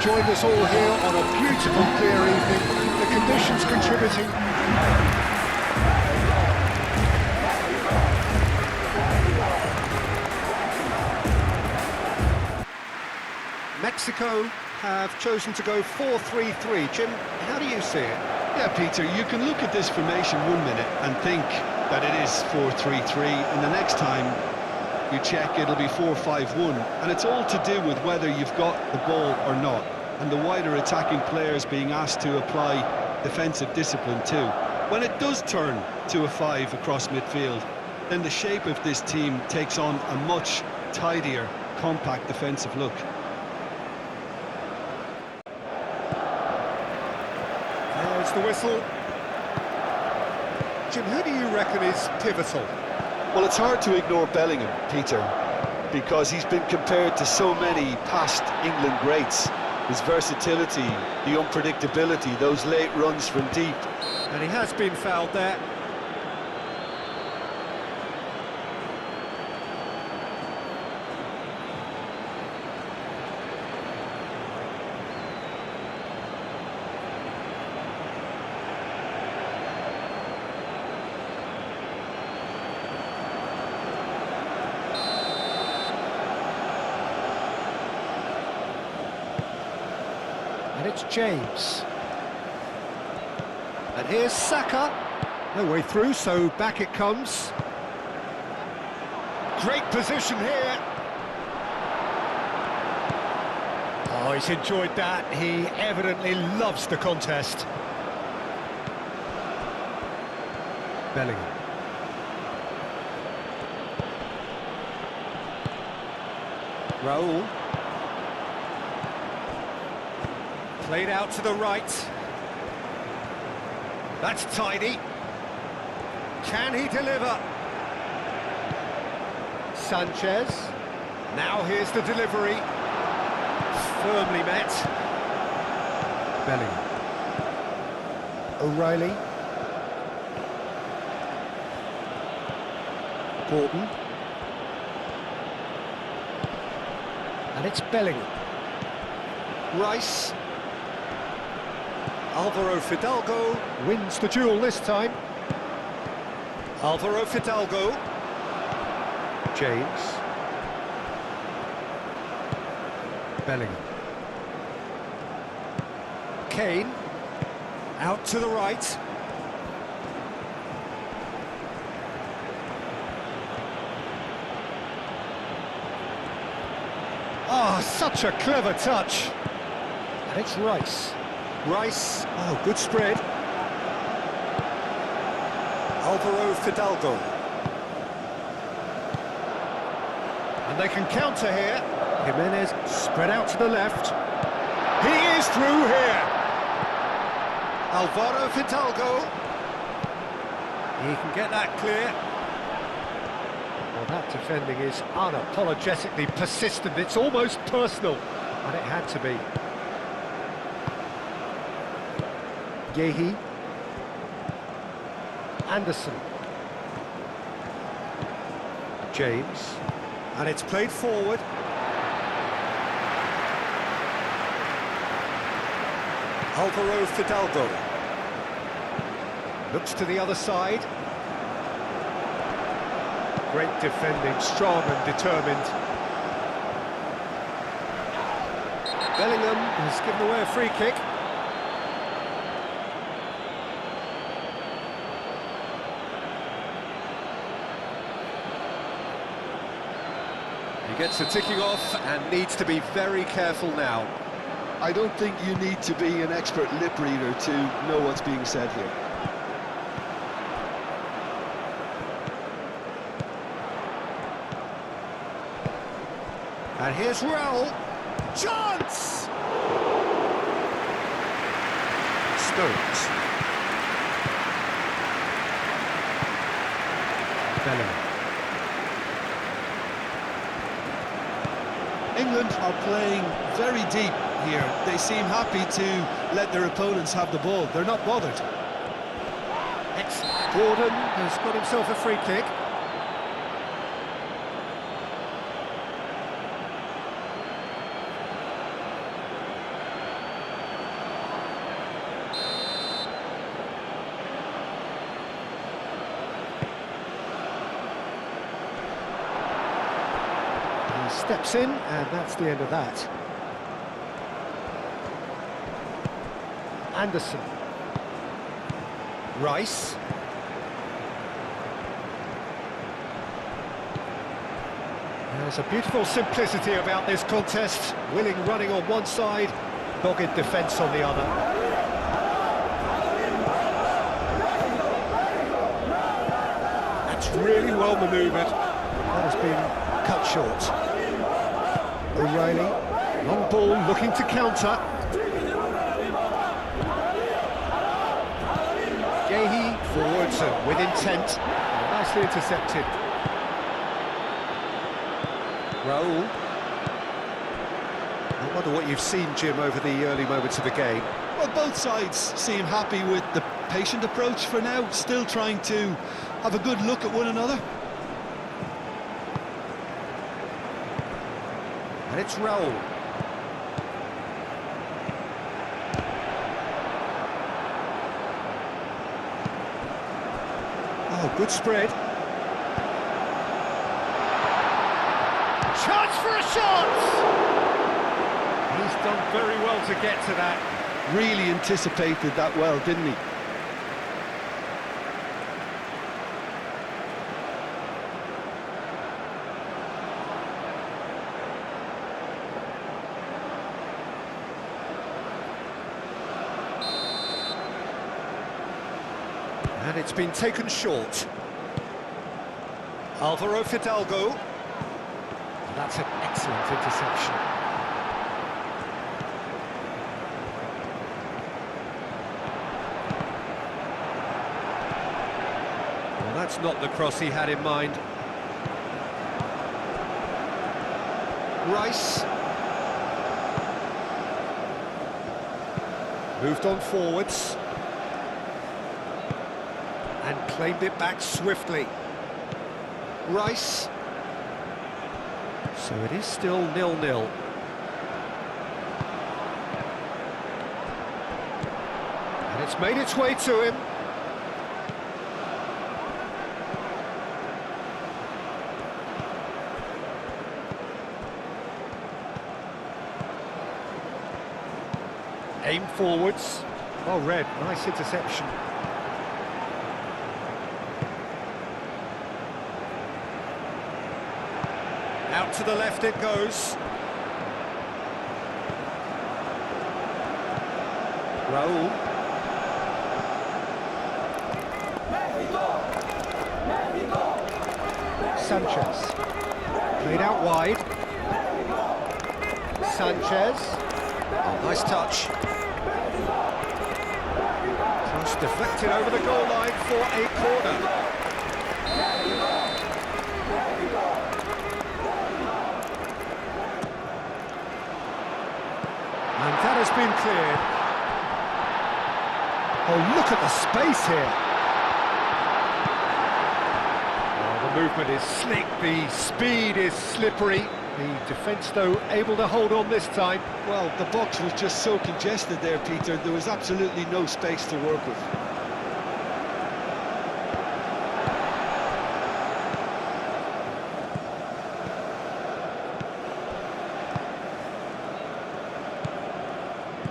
joined us all here on a beautiful, clear evening. The conditions contributing. Mexico have chosen to go 4-3-3. Jim, how do you see it? Yeah, Peter, you can look at this formation 1 minute and think that it is 4-3-3, and the next time you check it'll be 4-5-1, and it's all to do with whether you've got the ball or not, and the wider attacking players being asked to apply defensive discipline too. When it does turn to a 5 across midfield, then the shape of this team takes on a much tidier, compact defensive look. There's the whistle. Jim, who do you reckon is pivotal? Well, it's hard to ignore Bellingham, Peter, because he's been compared to so many past England greats. His versatility, the unpredictability, those late runs from deep. And he has been fouled there. And it's James. And here's Saka. No way through, so back it comes. Great position here. Oh, he's enjoyed that. He evidently loves the contest. Bellingham. Raul. Played out to the right. That's tidy. Can he deliver? Sanchez. Now here's the delivery. Firmly met. Bellingham. O'Reilly. Gordon. And it's Bellingham. Rice. Alvaro Fidalgo wins the duel this time. Alvaro Fidalgo. James. Bellingham. Kane. Out to the right. Oh, such a clever touch. And it's Rice. Rice, oh, good spread. Alvaro Fidalgo. And they can counter here. Jimenez spread out to the left. He is through here. Alvaro Fidalgo. He can get that clear. Well, that defending is unapologetically persistent. It's almost personal, and it had to be. Yehi. Anderson. James. And it's played forward. Alvaro Fidalgo. Looks to the other side. Great defending, strong and determined. Bellingham has given away a free kick. He gets the ticking off and needs to be very careful now. I don't think you need to be an expert lip reader to know what's being said here. And here's Raul. Chance! Stones. Bellingham. England are playing very deep here. They seem happy to let their opponents have the ball. They're not bothered. Gordon has got himself a free kick. Steps in, and that's the end of that. Anderson. Rice. There's a beautiful simplicity about this contest. Willing running on one side, dogged defence on the other. That's really well manoeuvred. That has been cut short. O'Reilly, long ball, looking to counter. Gahey forwards and with intent. Nicely intercepted. Raul. I wonder what you've seen, Jim, over the early moments of the game. Well, both sides seem happy with the patient approach for now, still trying to have a good look at one another. And it's Raul. Oh, good spread. Chance for a shot! He's done very well to get to that. Really anticipated that well, didn't he? And it's been taken short. Alvaro Fidalgo. And that's an excellent interception. Well, that's not the cross he had in mind. Rice. Moved on forwards. And claimed it back swiftly. Rice. So it is still 0-0. And it's made its way to him. Aim forwards. Oh, Red, nice interception. Out to the left it goes. Raul. Sanchez. Played out wide. Sanchez. Oh, nice touch. Cross deflected over the goal line for a corner. And that has been cleared. Oh, look at the space here. Oh, the movement is slick, the speed is slippery. The defence, though, able to hold on this time. Well, the box was just so congested there, Peter. There was absolutely no space to work with.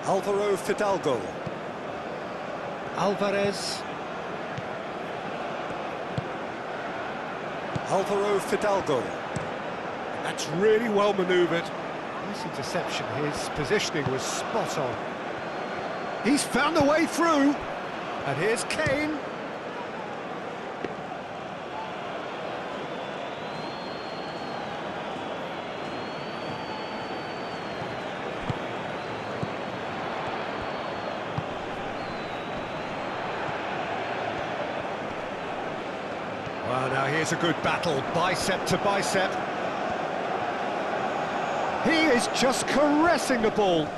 Alvaro Fidalgo. Alvarez. Alvaro Fidalgo. That's really well manoeuvred. Nice interception. His positioning was spot on. He's found a way through. And here's Kane. Well, now here's a good battle, bicep to bicep. He is just caressing the ball.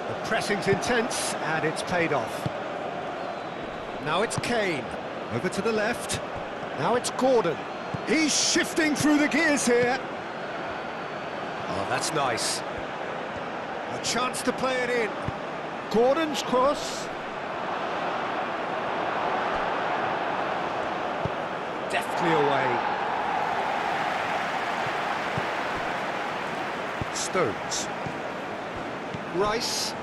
The pressing's intense, and it's paid off. Now it's Kane, over to the left. Now it's Gordon. He's shifting through the gears here. Oh, that's nice. A chance to play it in. Gordon's cross. Deftly away. Stones. Rice.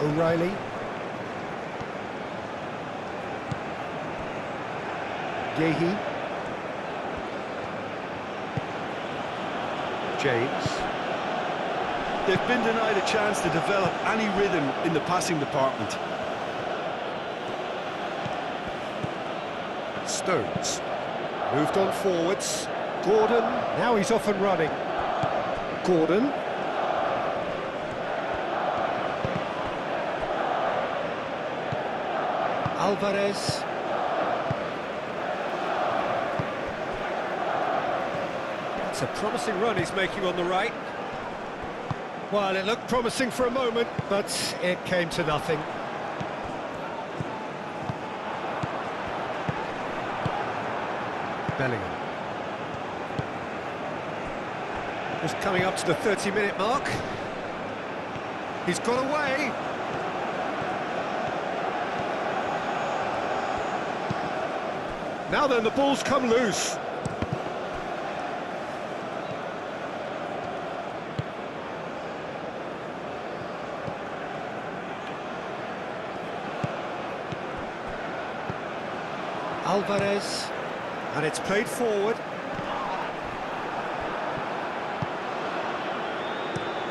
O'Reilly. Gehi. James. They've been denied a chance to develop any rhythm in the passing department. Stones. Moved on forwards. Gordon. Now he's off and running. Gordon. Alvarez. It's a promising run he's making on the right. Well, it looked promising for a moment, but it came to nothing. Bellingham. Just coming up to the 30-minute mark. He's got away. Now then, the ball's come loose. Alvarez, and it's played forward.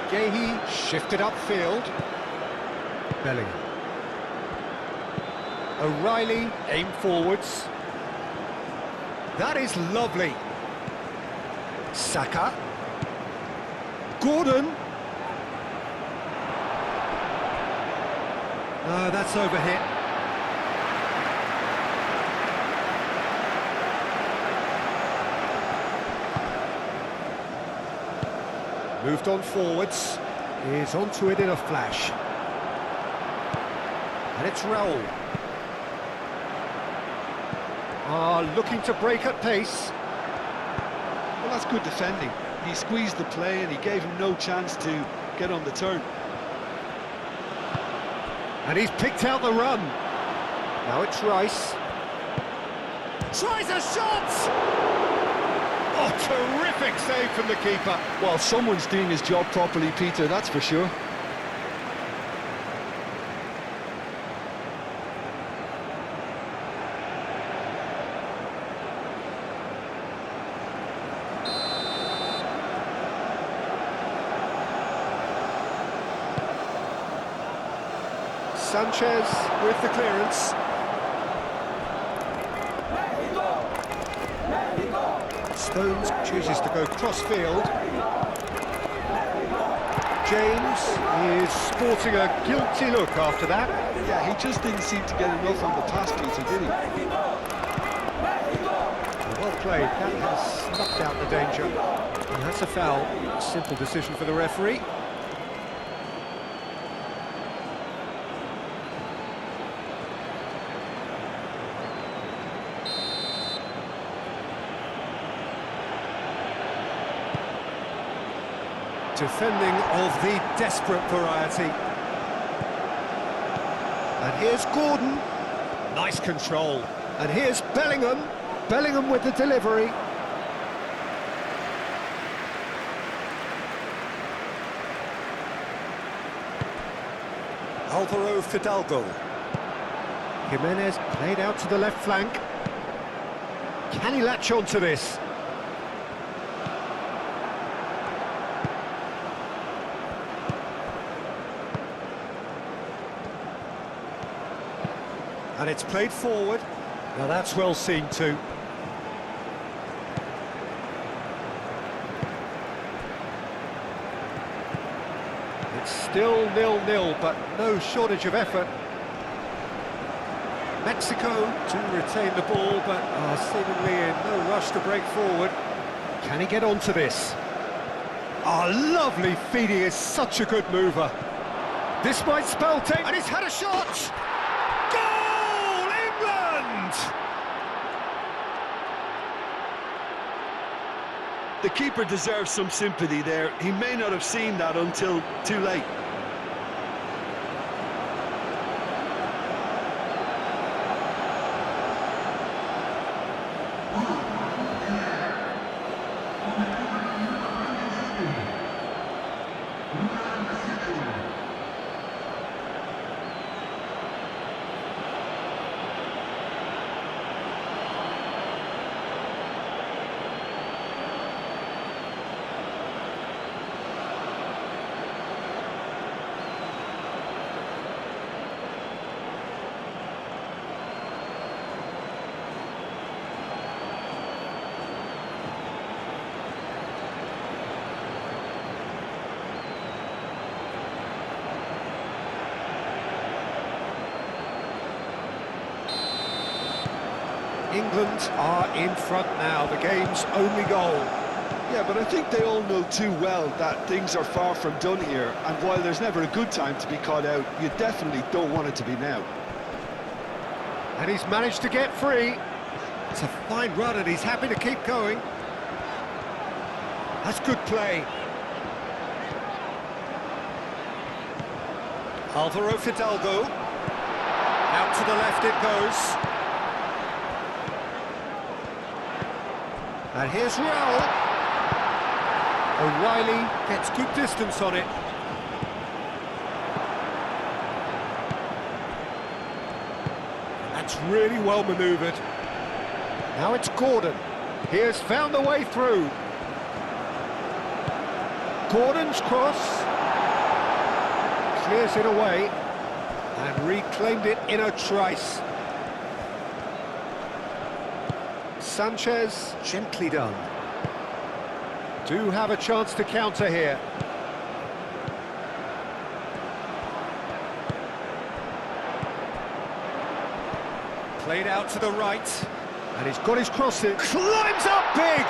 Gehi shifted upfield. Bellingham. O'Reilly aimed forwards. That is lovely. Saka. Gordon. No, that's overhit. Moved on forwards, is onto it in a flash. And it's Raul. Looking to break at pace. Well, that's good defending. He squeezed the play and he gave him no chance to get on the turn. And he's picked out the run. Now it's Rice. Tries a shot! Oh, terrific save from the keeper. Well, someone's doing his job properly, Peter, that's for sure. Sanchez with the clearance. Stones chooses to go cross-field. James is sporting a guilty look after that. Yeah, he just didn't seem to get enough on the pass, Peter, did he? Well played, that has snuffed out the danger. And that's a foul. Simple decision for the referee. Defending of the desperate variety. And here's Gordon. Nice control. And here's Bellingham. Bellingham with the delivery. Alvaro Fidalgo. Jimenez played out to the left flank. Can he latch on to this? And it's played forward. Now that's well seen too. It's still 0-0, but no shortage of effort. Mexico to retain the ball, but seemingly in no rush to break forward. Can he get onto this? Lovely feed, he is such a good mover. This might spell take, and he's had a shot! The keeper deserves some sympathy there. He may not have seen that until too late. England are in front now, the game's only goal. Yeah, but I think they all know too well that things are far from done here, and while there's never a good time to be caught out, you definitely don't want it to be now. And he's managed to get free. It's a fine run and he's happy to keep going. That's good play. Alvaro Fidalgo. Out to the left it goes. And here's Raul. O'Reilly gets good distance on it. That's really well manoeuvred. Now it's Gordon. He has found the way through. Gordon's cross. Clears it away. And reclaimed it in a trice. Sanchez, gently done. Do have a chance to counter here. Played out to the right. And he's got his cross in. Climbs up big!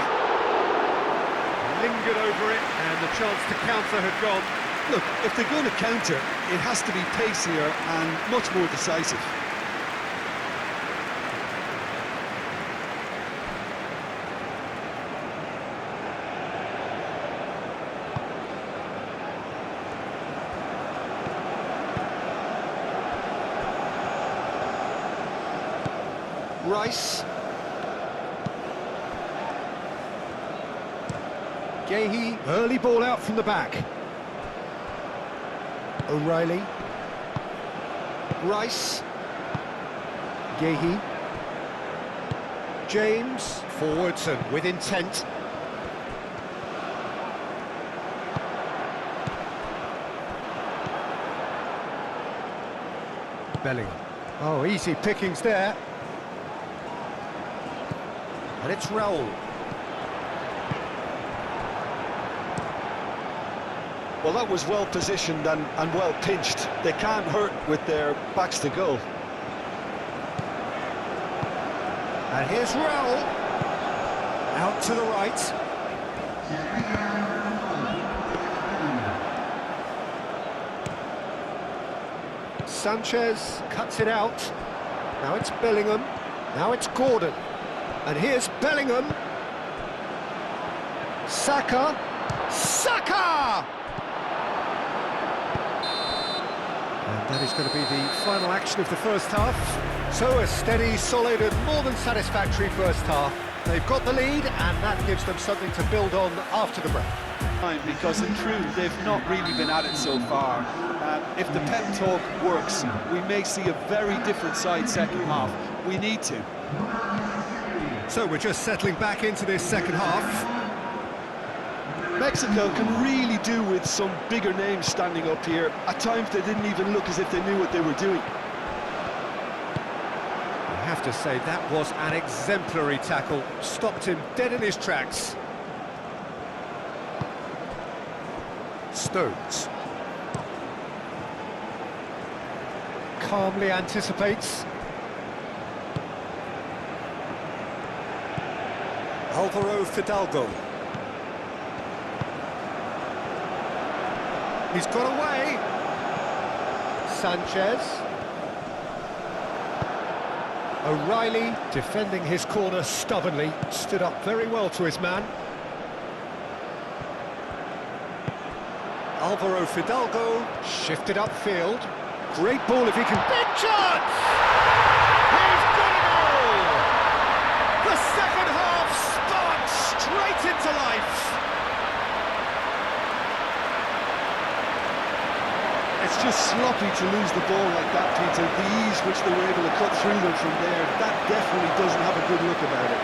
Lingered over it, and the chance to counter had gone. Look, if they're going to counter, it has to be pacier and much more decisive. Rice. Gahey, early ball out from the back. O'Reilly. Rice. Gahey. James, forwards and with intent. Bellingham. Oh, easy pickings there. And it's Raul. Well, that was well positioned and well pinched. They can't hurt with their backs to goal. And here's Raul. Out to the right. Sanchez cuts it out. Now it's Bellingham. Now it's Gordon. And here's Bellingham. Saka. Saka! And that is going to be the final action of the first half. So a steady, solid and more than satisfactory first half. They've got the lead and that gives them something to build on after the break. Because in truth, they've not really been at it so far. If the pep talk works, we may see a very different side second half. We need to. So we're just settling back into this second half. Mexico can really do with some bigger names standing up here. At times they didn't even look as if they knew what they were doing. I have to say that was an exemplary tackle. Stopped him dead in his tracks. Stones. Calmly anticipates. Alvaro Fidalgo. He's got away. Sanchez. O'Reilly defending his corner stubbornly. Stood up very well to his man. Alvaro Fidalgo shifted upfield. Great ball if he can... Big chance! He's got a goal! The second half sparks straight into life. It's just sloppy to lose the ball like that, Peter. The ease which they were able to cut through them from there, that definitely doesn't have a good look about it.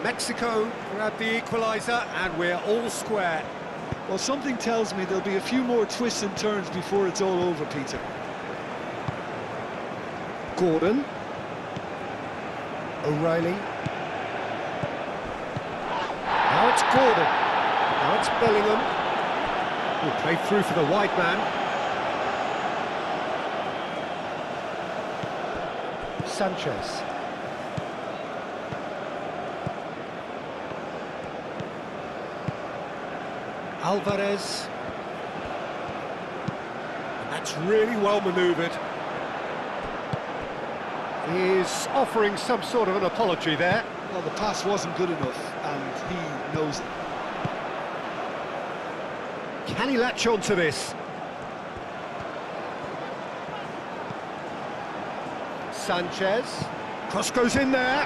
Mexico grab the equaliser and we're all square. Well, something tells me there'll be a few more twists and turns before it's all over, Peter. Gordon. O'Reilly. Now it's Gordon. Now it's Bellingham. Will play through for the wide man. Sanchez. Alvarez. That's really well manoeuvred. He's offering some sort of an apology there. Well, the pass wasn't good enough, and he knows it. Can he latch on to this? Sanchez. Cross goes in there.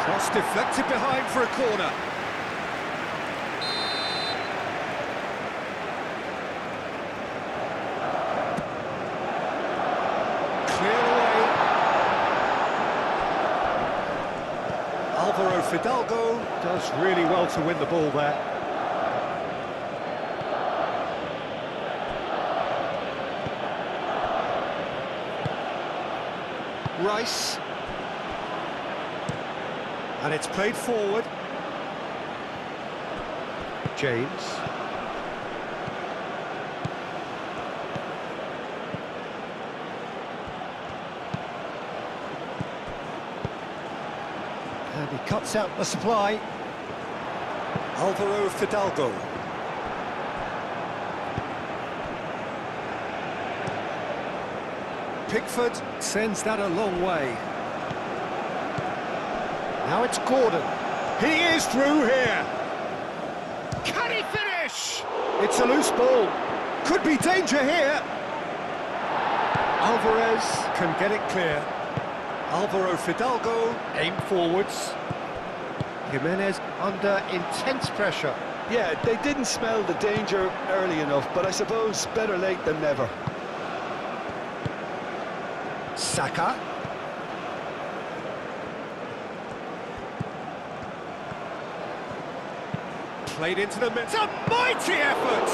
Cross deflected behind for a corner. Alvaro Fidalgo does really well to win the ball there. Rice. And it's played forward. James. And he cuts out the supply. Alvaro Fidalgo. Pickford sends that a long way. Now it's Gordon. He is through here. Can he finish? It's a loose ball. Could be danger here. Alvarez can get it clear. Alvaro Fidalgo, aim forwards. Jimenez under intense pressure. Yeah, they didn't smell the danger early enough, but I suppose better late than never. Saka. Played into the middle. It's a mighty effort!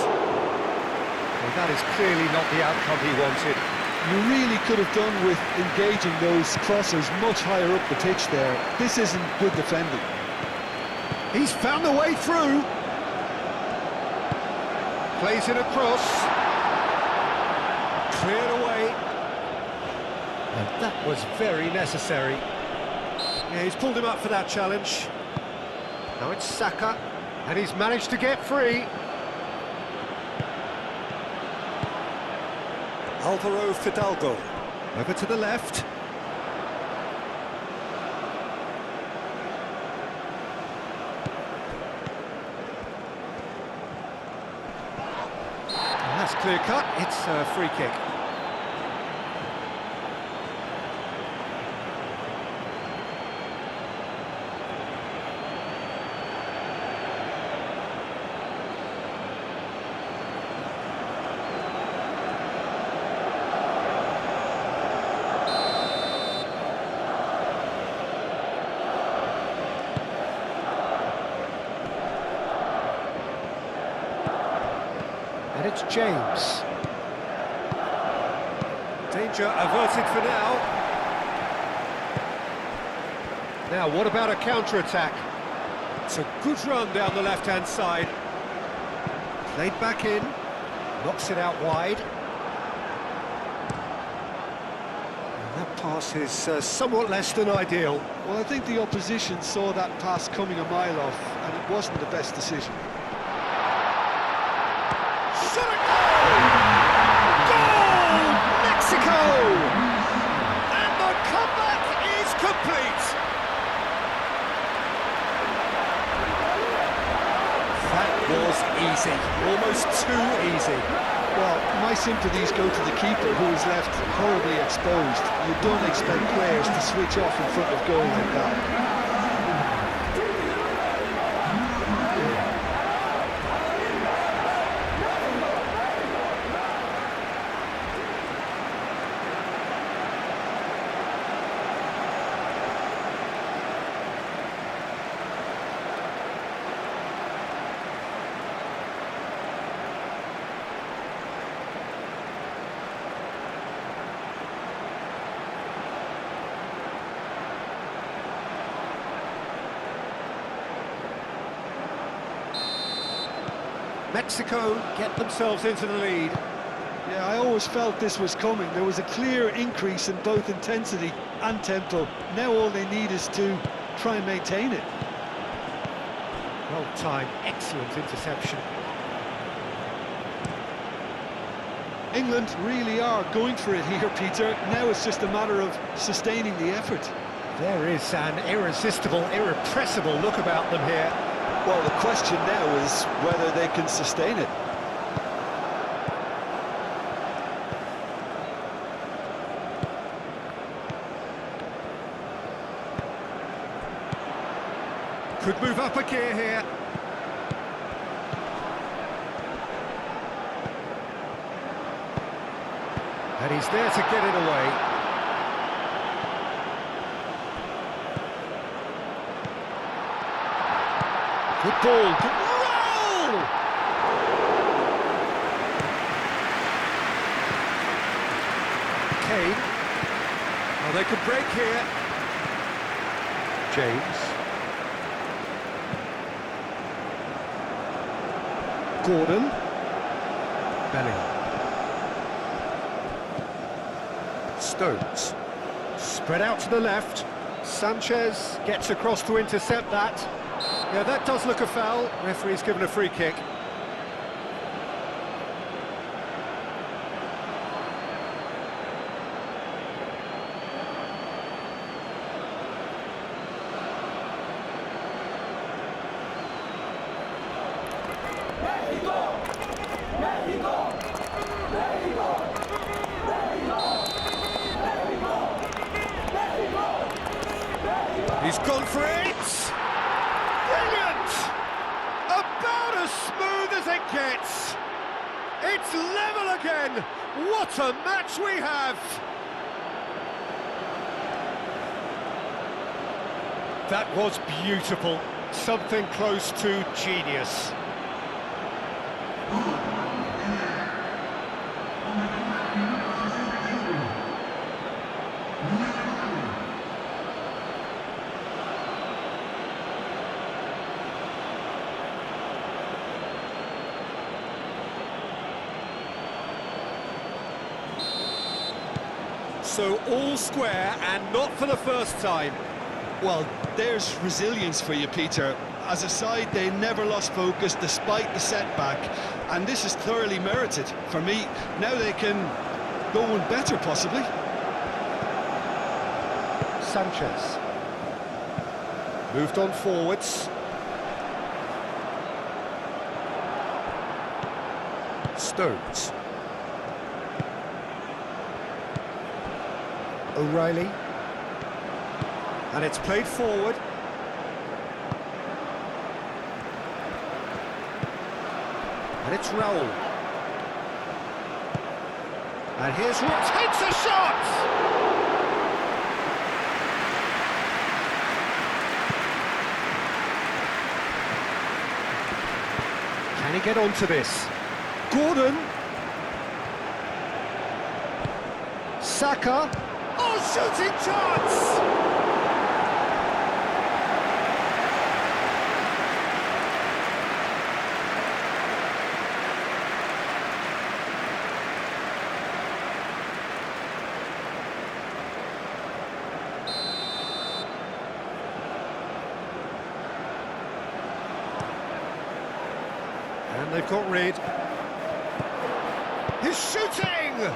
Well, that is clearly not the outcome he wanted. You really could have done with engaging those crossers much higher up the pitch there. This isn't good defending. He's found the way through. Plays it across. Cleared away. And that was very necessary. Yeah, he's pulled him up for that challenge. Now it's Saka, and he's managed to get free. Alvaro Fidalgo, over to the left. And that's clear cut, it's a free kick. And it's James. Danger averted for now. Now, what about a counter-attack? It's a good run down the left-hand side. Played back in. Knocks it out wide. And that pass is somewhat less than ideal. Well, I think the opposition saw that pass coming a mile off, and it wasn't the best decision. Shot it! Goal! Mexico! And the comeback is complete! That was easy, almost too easy. Well, my sympathies go to the keeper, who was left horribly exposed. You don't expect players to switch off in front of goal like that. Mexico get themselves into the lead. Yeah, I always felt this was coming. There was a clear increase in both intensity and tempo. Now all they need is to try and maintain it. Well timed, excellent interception. England really are going for it here, Peter. Now it's just a matter of sustaining the effort. There is an irresistible, irrepressible look about them here. Well, the question now is whether they can sustain it. Could move up a gear here. And he's there to get it away. Good ball, good roll! Kane. Oh, they could break here. James. Gordon. Bellingham. Stones. Spread out to the left. Sanchez gets across to intercept that. Yeah, that does look a foul. Referee's given a free kick. He's gone for it! Brilliant! About as smooth as it gets! It's level again! What a match we have! That was beautiful. Something close to genius. So all square, and not for the first time. Well, there's resilience for you, Peter. As a side, they never lost focus despite the setback, and this is thoroughly merited. For me, now they can go one better, possibly. Sanchez. Moved on forwards. Stones. O'Reilly. And it's played forward. And it's Raul. And here's Ross, takes a shot! Can he get onto this? Gordon. Saka. Oh, shooting chance! And they've got rid. He's shooting!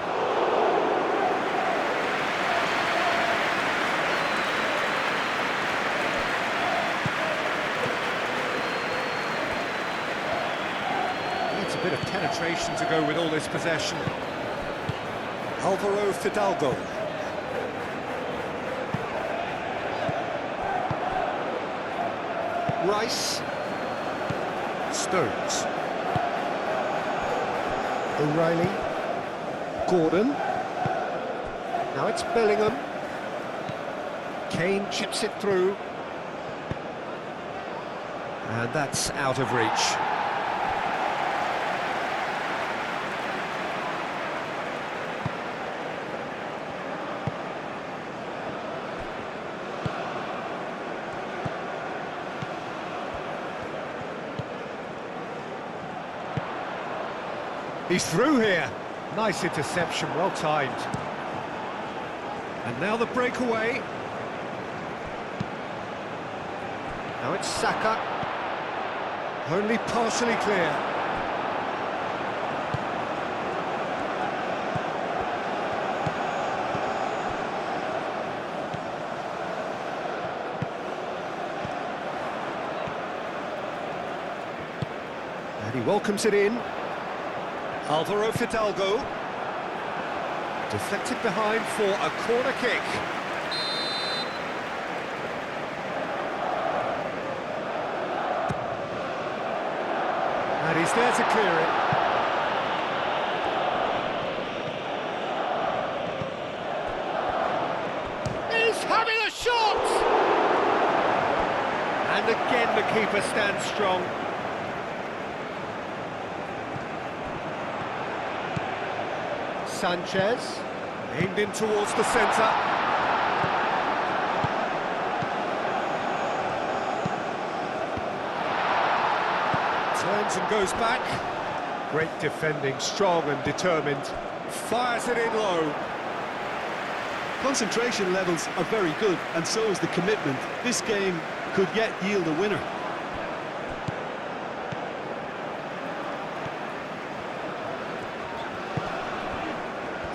A bit of penetration to go with all this possession. Alvaro Fidalgo. Rice. Stones. O'Reilly. Gordon. Now it's Bellingham. Kane chips it through. And that's out of reach. He's through here. Nice interception, well timed. And now the breakaway. Now it's Saka. Only partially clear. And he welcomes it in. Alvaro Fidalgo. Deflected behind for a corner kick. And he's there to clear it. He's having a shot! And again the keeper stands strong. Sanchez, aimed in towards the centre. Turns and goes back. Great defending, strong and determined. Fires it in low. Concentration levels are very good, and so is the commitment. This game could yet yield a winner.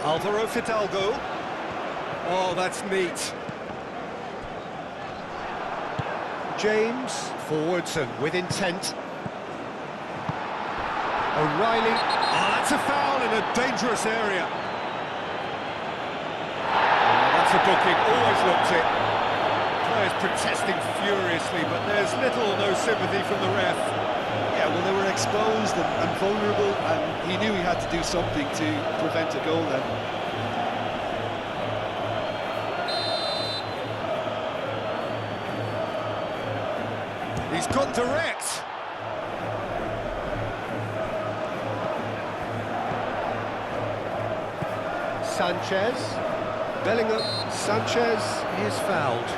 Alvaro Fidalgo. Oh, that's neat. James, forwards and with intent. O'Reilly. Oh, that's a foul in a dangerous area. Oh, that's a booking, always looked it. Players protesting furiously, but there's little or no sympathy from the ref. Yeah, well, they were exposed and vulnerable, and he knew he had to do something to prevent a goal then. He's gone direct. Sanchez. Bellingham. Sanchez is fouled.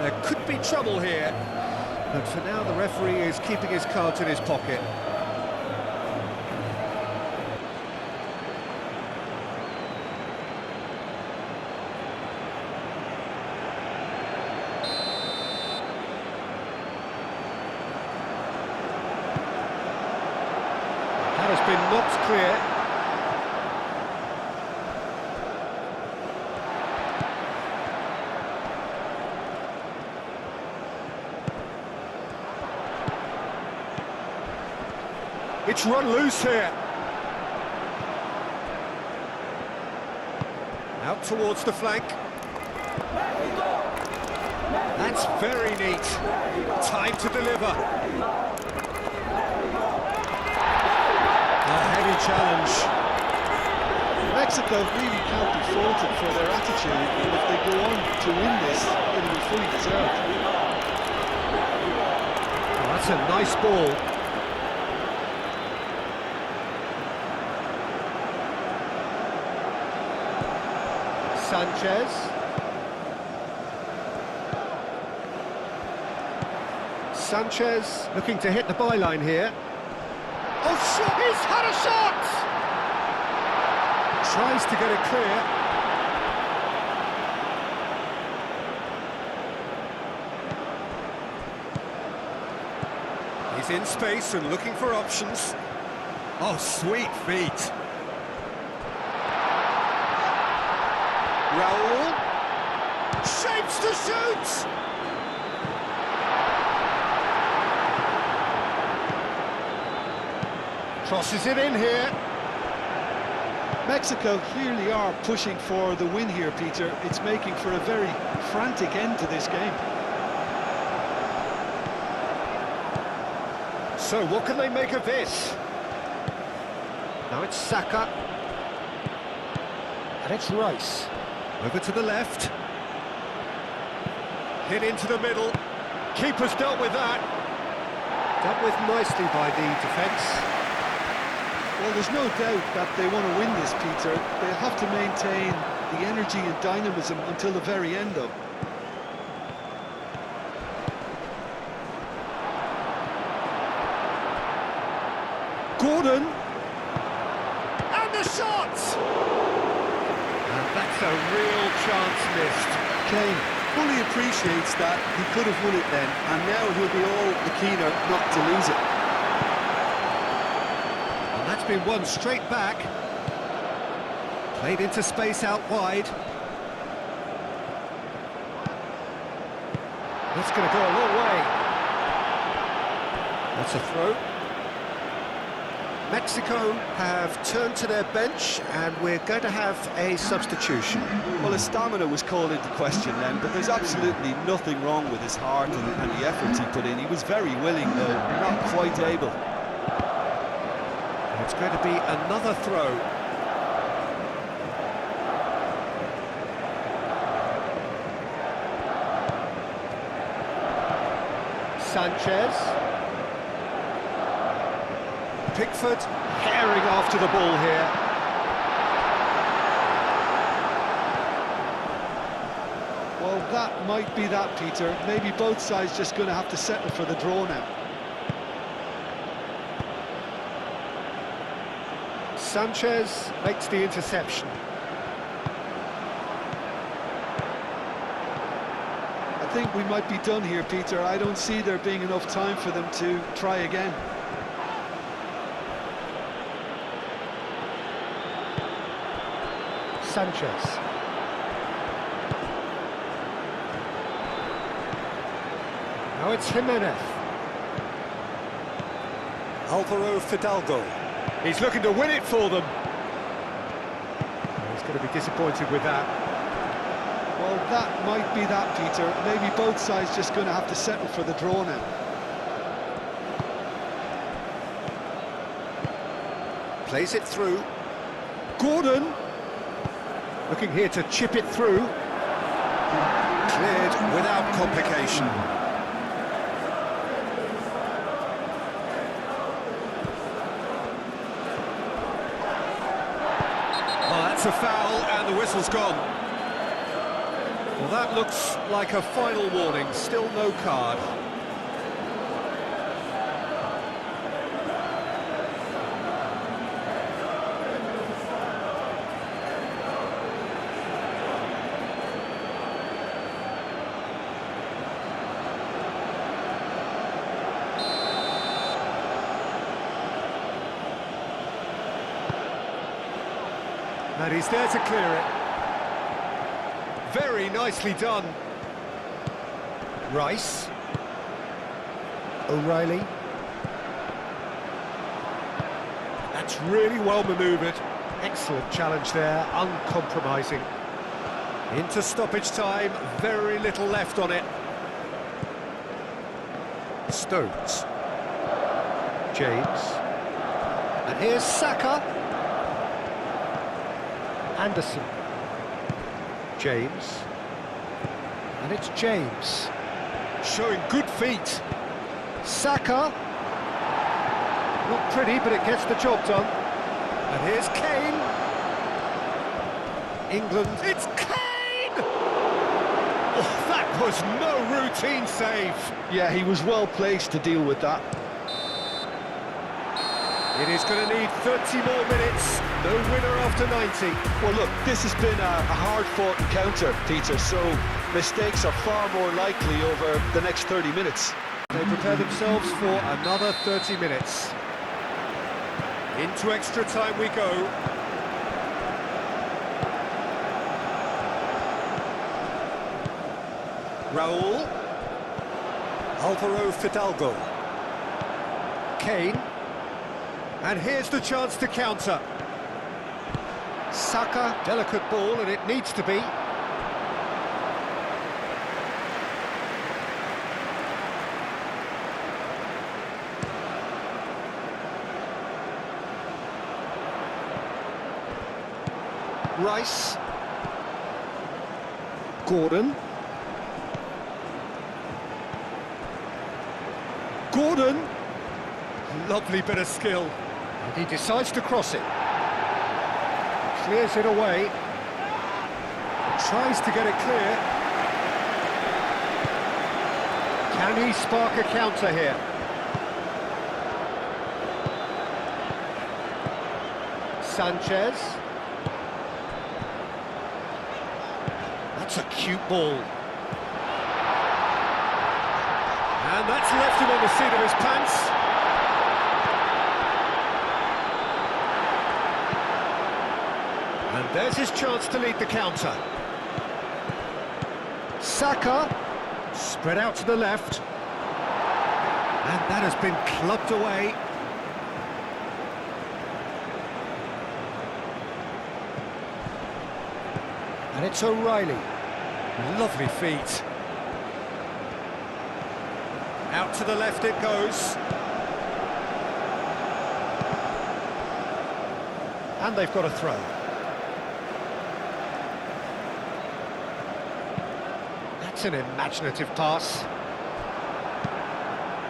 There could be trouble here, but for now the referee is keeping his cards in his pocket. That has been knocked clear. It's run loose here. Out towards the flank. That's very neat. Time to deliver. A heavy challenge. Mexico really can't be faulted for their attitude, and if they go on to win this, it'll be fully deserved. Oh, that's a nice ball. Sanchez. Sanchez looking to hit the byline here. Oh, shot! He's had a shot! Tries to get it clear. He's in space and looking for options. Oh, sweet feet. Raul. Shapes to shoot! Crosses it in here. Mexico clearly are pushing for the win here, Peter. It's making for a very frantic end to this game. So what can they make of this? Now it's Saka. And it's Rice. Over to the left. Hit into the middle. Keeper's dealt with that. Dealt with nicely by the defence. Well, there's no doubt that they want to win this, Peter. They'll have to maintain the energy and dynamism until the very end, though. Gordon! And the shot! And that's a real chance missed. Kane fully appreciates that he could have won it then, and now he'll be all the keener not to lose it. And that's been won straight back. Played into space out wide. That's going to go a long way. That's a throw. Mexico have turned to their bench, and we're going to have a substitution. Well, his stamina was called into question then, but there's absolutely nothing wrong with his heart and the efforts he put in. He was very willing, though, not quite able. It's going to be another throw. Sanchez. Pickford herring after the ball here. Well, that might be that, Peter. Maybe both sides just going to have to settle for the draw now. Sanchez makes the interception. I think we might be done here, Peter. I don't see there being enough time for them to try again. Sanchez. Now it's Jimenez. Alvaro Fidalgo. He's looking to win it for them. He's going to be disappointed with that. Well, that might be that, Peter. Maybe both sides just going to have to settle for the draw now. Plays it through. Gordon! Looking here to chip it through. Cleared without complication. Well, that's a foul, and the whistle's gone. Well, that looks like a final warning. Still no card. And he's there to clear it. Very nicely done. Rice. O'Reilly. That's really well manoeuvred. Excellent challenge there, uncompromising. Into stoppage time, very little left on it. Stones. James. And here's Saka. Anderson. James. And it's James. Showing good feet. Saka. Not pretty, but it gets the job done. And here's Kane. England. It's Kane! Oh, that was no routine save. Yeah, he was well placed to deal with that. It is going to need 30 more minutes. No winner after 90. Well, look, this has been a hard-fought encounter, Peter, so mistakes are far more likely over the next 30 minutes. They prepare themselves for another 30 minutes. Into extra time we go. Raul. Alvaro Fidalgo. Kane. And here's the chance to counter. Saka, delicate ball, and it needs to be. Rice. Gordon. Gordon! Lovely bit of skill. And he decides to cross it. Clears it away. Tries to get it clear. Can he spark a counter here? Sanchez. That's a cute ball. And that's left him on the seat of his pants. And there's his chance to lead the counter. Saka, spread out to the left. And that has been clubbed away. And it's O'Reilly. Lovely feet. Out to the left it goes. And they've got a throw. That's an imaginative pass.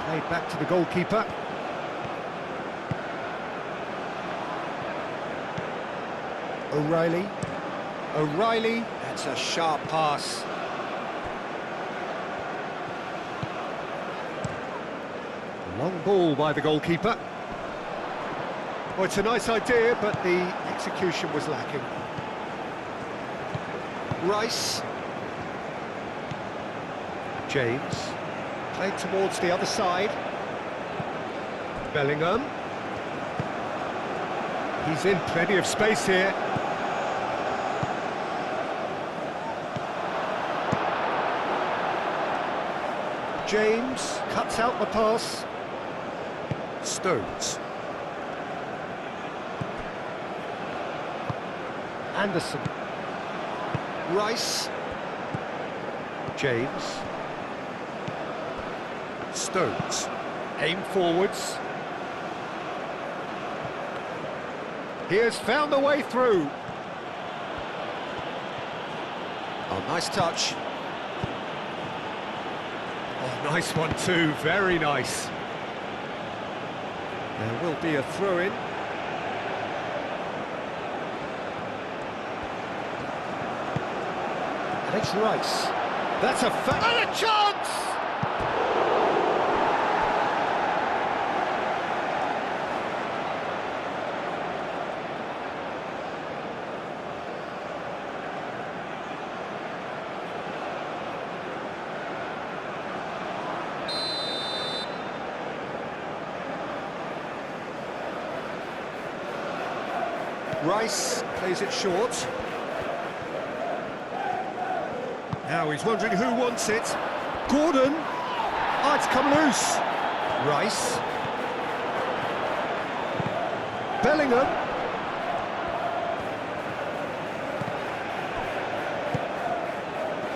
Played back to the goalkeeper. O'Reilly. O'Reilly, that's a sharp pass. Long ball by the goalkeeper. Well, it's a nice idea, but the execution was lacking. Rice. James. Played towards the other side. Bellingham. He's in plenty of space here. James cuts out the pass. Stones. Anderson. Rice. James. Stones. Aim forwards. He has found the way through. Oh, nice touch. Oh, nice one too, very nice. There will be a throw-in. And it's Rice. That's a and a chance! Rice plays it short. Now he's wondering who wants it. Gordon! Oh, it's come loose. Rice. Bellingham.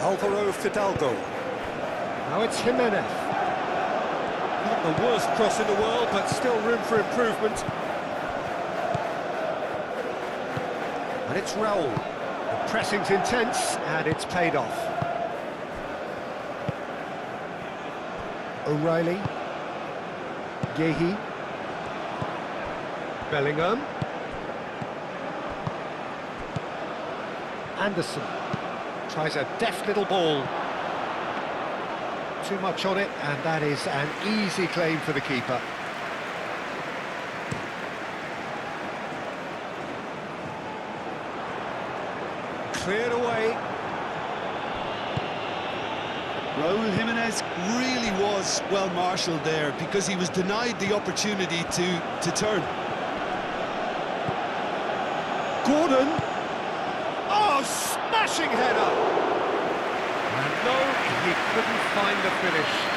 Alvaro Fidalgo. Now it's Jimenez. Not the worst cross in the world, but still room for improvement. And it's Raul. The pressing's intense, and it's paid off. O'Reilly. Gehi. Bellingham. Anderson. Tries a deft little ball. Too much on it, and that is an easy claim for the keeper. Cleared away. Raul Jimenez really was well marshalled there because he was denied the opportunity to turn. Gordon. Oh, smashing header. And no, he couldn't find the finish.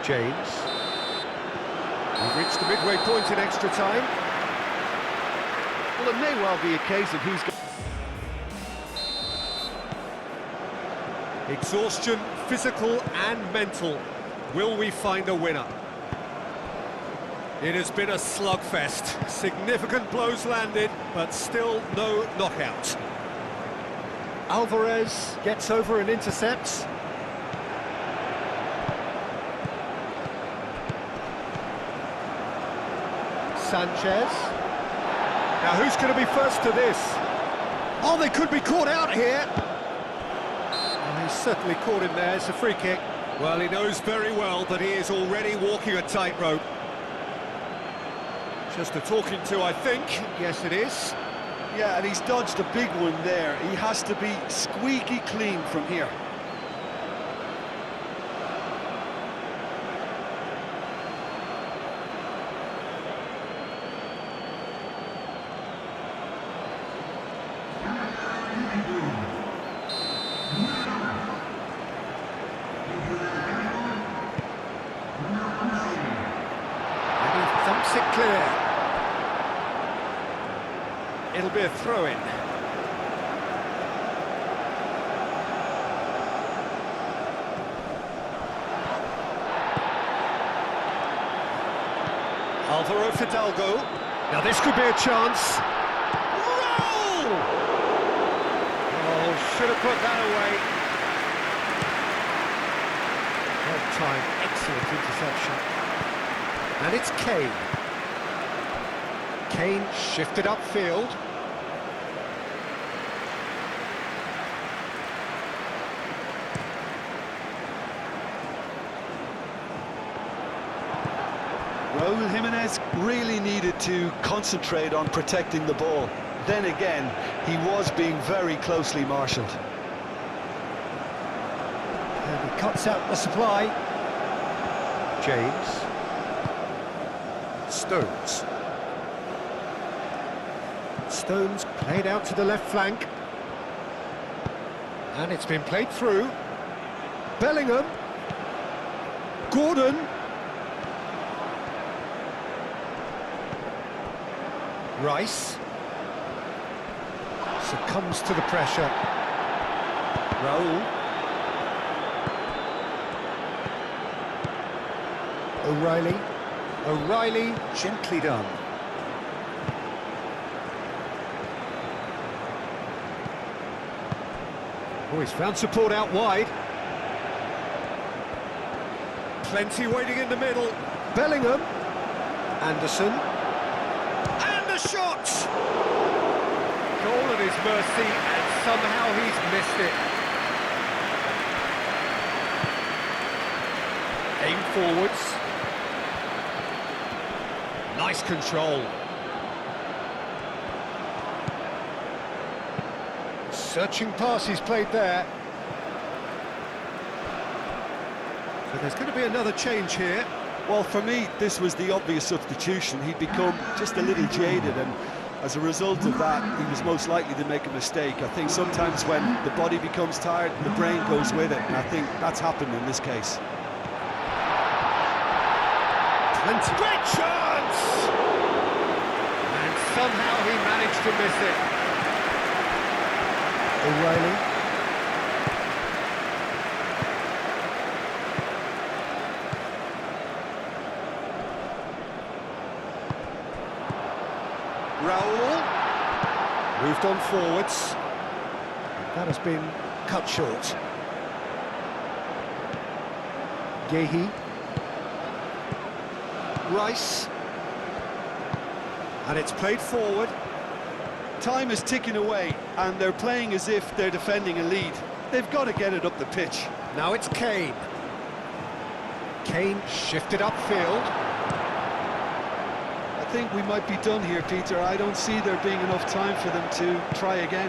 James. We've reached the midway point in extra time. Well, it may well be a case of who's... Exhaustion, physical and mental. Will we find a winner? It has been a slugfest. Significant blows landed, but still no knockout. Alvarez gets over and intercepts. Sanchez. Now who's going to be first to this? Oh, they could be caught out here. Oh, he's certainly caught him there. It's a free kick. Well, he knows very well that he is already walking a tightrope. Just a talking to, I think. Yes, it is. Yeah, and he's dodged a big one there. He has to be squeaky clean from here. And he thumps it clear. It'll be a throw-in. Alvaro Fidalgo. Now this could be a chance. Roll! Oh, should have put that away. Well timed, excellent interception. And it's Kane. Kane shifted upfield. Raúl Jiménez really needed to concentrate on protecting the ball. Then again, he was being very closely marshalled. And he cuts out the supply. James. Stones. Stones played out to the left flank. And it's been played through. Bellingham. Gordon. Rice. Succumbs to the pressure. Raúl. O'Reilly. O'Reilly, gently done. Oh, he's found support out wide. Plenty waiting in the middle. Bellingham. Anderson. And the shot! Goal at his mercy, and somehow he's missed it. Aim forwards. Nice control. Searching pass he's played there. So there's going to be another change here. Well, for me, this was the obvious substitution. He'd become just a little jaded, and as a result of that, he was most likely to make a mistake. I think sometimes when the body becomes tired, the brain goes with it, and I think that's happened in this case. Plenty. Great chance! And somehow he managed to miss it. O'Reilly. Raúl. Moved on forwards. That has been cut short. Gehi. Rice. And it's played forward. Time is ticking away, and they're playing as if they're defending a lead. They've got to get it up the pitch. Now it's Kane. Kane shifted upfield. I think we might be done here, Peter. I don't see there being enough time for them to try again.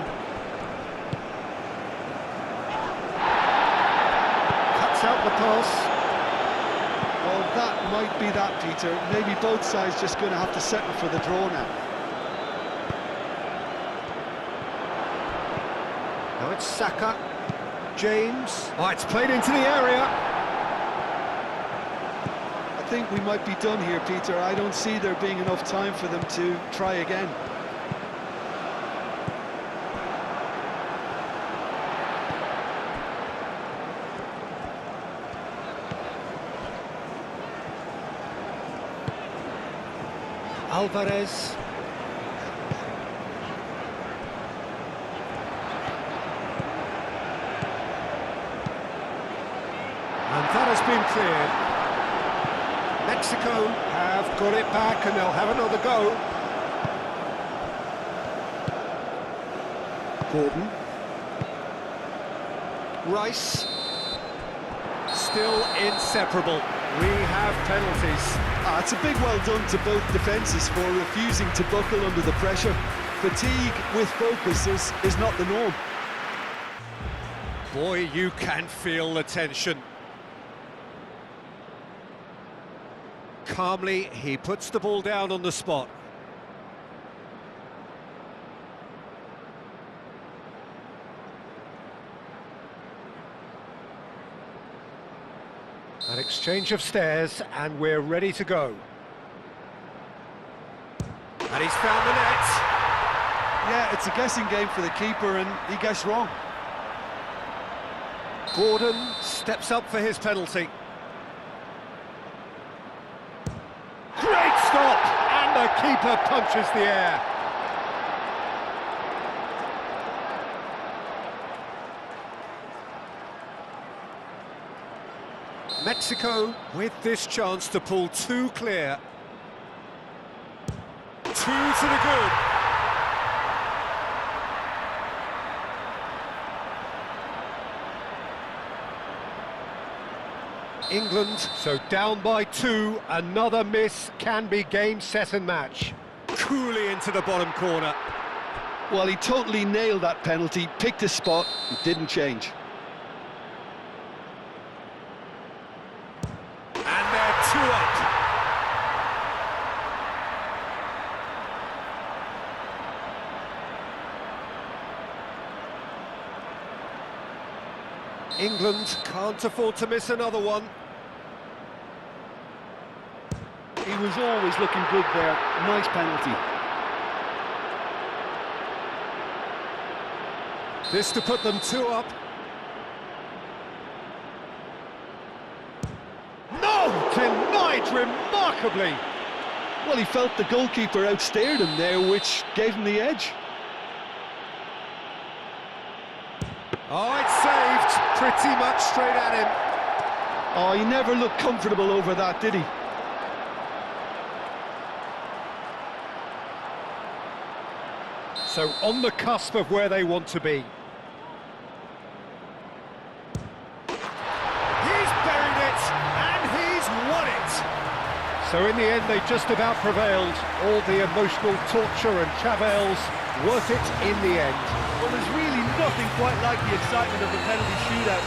Cuts out the pass. Well, that might be that, Peter. Maybe both sides just going to have to settle for the draw now. Now it's Saka. James. Oh, it's played into the area. I think we might be done here, Peter. I don't see there being enough time for them to try again. Alvarez. And that has been cleared. Mexico have got it back and they'll have another go. Gordon. Rice. Still inseparable. We have penalties. It's a big well done to both defences for refusing to buckle under the pressure. Fatigue with focus is not the norm. Boy, you can feel the tension. Calmly, he puts the ball down on the spot. An exchange of stares, and we're ready to go. And he's found the net. Yeah, it's a guessing game for the keeper, and he guessed wrong. Gordon steps up for his penalty. Great stop! And the keeper punches the air. Mexico with this chance to pull two clear. Two to the good. England, so down by two, another miss can be game, set and match. Coolly into the bottom corner. Well, he totally nailed that penalty, picked his spot, and didn't change. And they're two up. England can't afford to miss another one. He was always looking good there. Nice penalty. This to put them two up. No! Denied remarkably! Well, he felt the goalkeeper outstared him there, which gave him the edge. Oh, it's saved. Pretty much straight at him. Oh, he never looked comfortable over that, did he? So on the cusp of where they want to be. He's buried it, and he's won it. So in the end, they just about prevailed. All the emotional torture and travails, worth it in the end. Well, there's really nothing quite like the excitement of a penalty shootout.